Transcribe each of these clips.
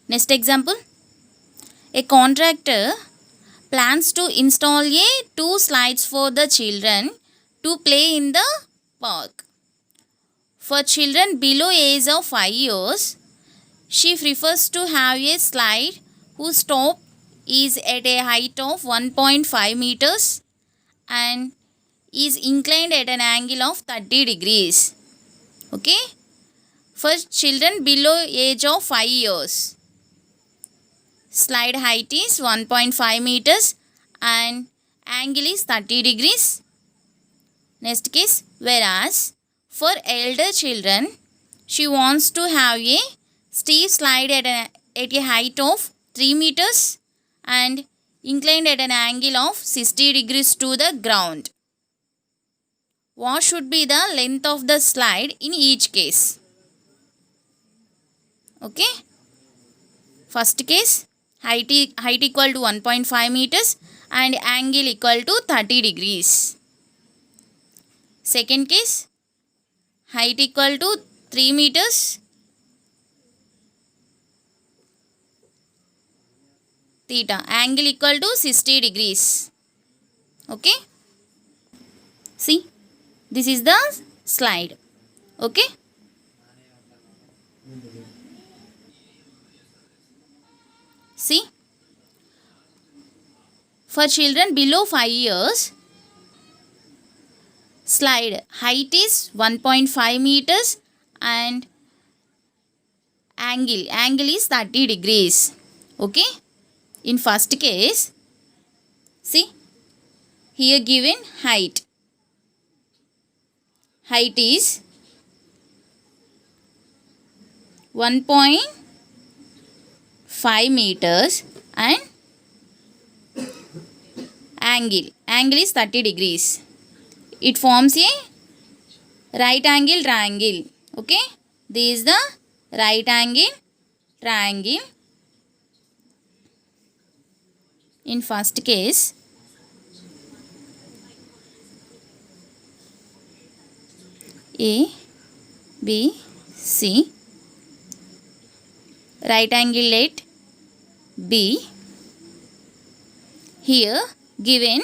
Next example. A contractor plans to install two slides for the children to play in the park. For children below age of 5 years, she prefers to have a slide whose top is at a height of 1.5 meters and is inclined at an angle of 30 degrees. Okay? For children below age of 5 years, slide height is 1.5 meters and angle is 30 degrees. Next case, whereas for elder children, she wants to have a steep slide at a height of 3 meters and inclined at an angle of 60 degrees to the ground. What should be the length of the slide in each case? Okay. First case, height equal to 1.5 meters and angle equal to 30 degrees. Second case, height equal to 3 meters, theta, angle equal to 60 degrees. Okay. See, this is the slide. Okay. See, for children below 5 years, slide height is 1.5 meters and angle is 30 degrees. Okay. In first case, see, here given height is 1.5 meters and angle is 30 degrees. It forms a right angle triangle. Okay, this is the right angle triangle. In first case, A, B, C, right angle at B. Here given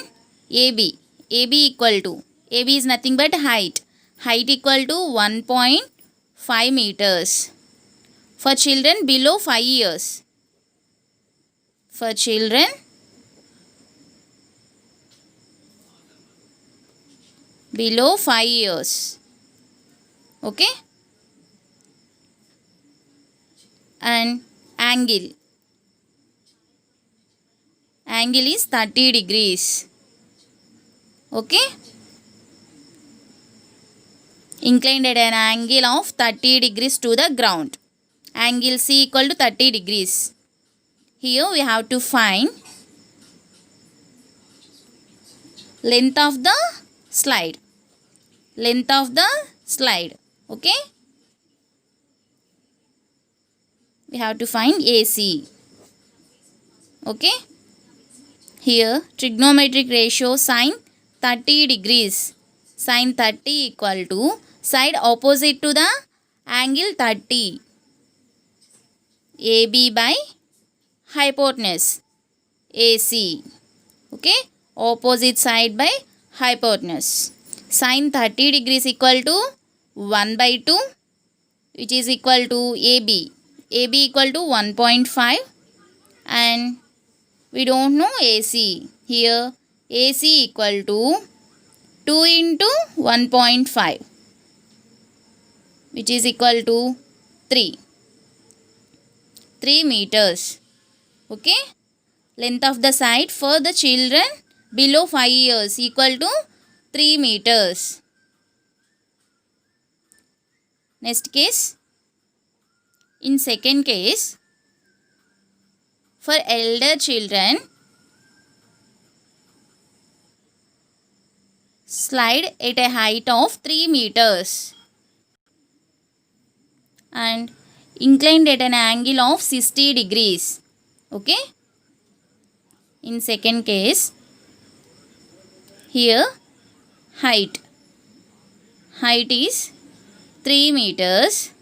AB equal to, AB is nothing but height equal to 1.5 meters. For children below 5 years, for children below 5 years, okay, and angle is 30 degrees. Okay, inclined at an angle of 30 degrees to the ground. Angle C equal to 30 degrees. Here we have to find length of the slide. Okay, we have to find AC. Okay, here trigonometric ratio sin 30 degrees. Sin 30 equal to side opposite to the angle 30, AB by hypotenuse, AC. Okay, opposite side by hypotenuse. Sin 30 degrees equal to 1 by 2, which is equal to AB. AB equal to 1.5 and we don't know AC. Here AC equal to 2 into 1.5, which is equal to 3 meters. Okay, length of the side for the children below 5 years equal to 3 meters. Next case, in second case, for elder children, slide at a height of 3 meters and inclined at an angle of 60 degrees. Okay, in second case, here height is 3 meters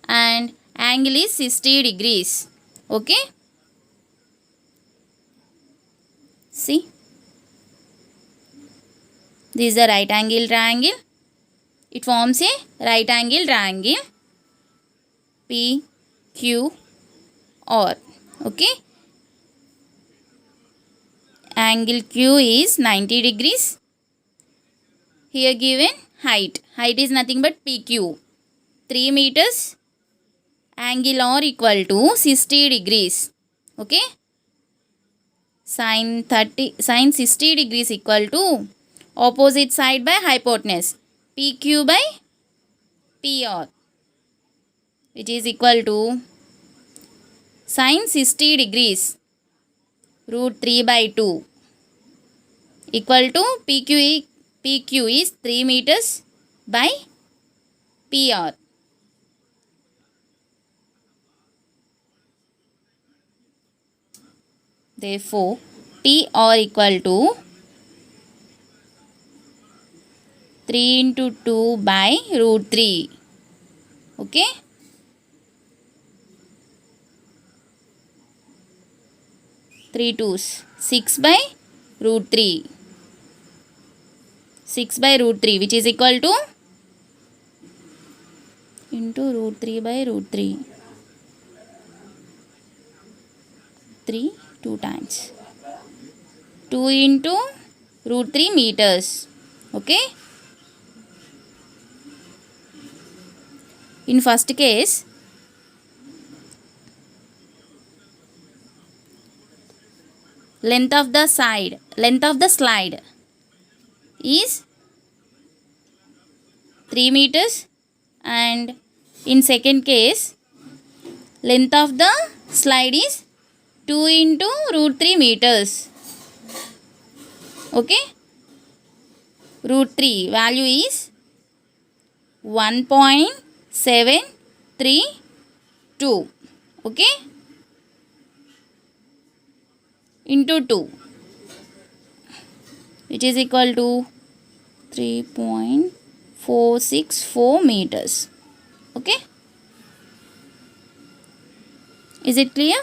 and angle is 60 degrees. Okay, see, this is a right angle triangle. It forms a right angle triangle P Q R. Okay, angle Q is 90 degrees. Here given height is nothing but PQ, 3 meters. Angle R equal to 60 degrees. Okay, sin 60 degrees equal to opposite side by hypotenuse PQ by PR, which is equal to sin 60 degrees root 3 by 2 equal to PQ is 3 meters by PR. Therefore, PR equal to 3 into 2 by root 3. Okay. Three twos, 6 by root 3. 6 by root 3, which is equal to into root 3 by root 3. 3 2 times. 2 into root 3 meters. Okay. In first case, length of the slide is 3 meters, and in second case, length of the slide is 2 into root 3 meters. Okay, root 3 value is 1.732. Okay, into 2, which is equal to 3.464 meters. Okay, is it clear?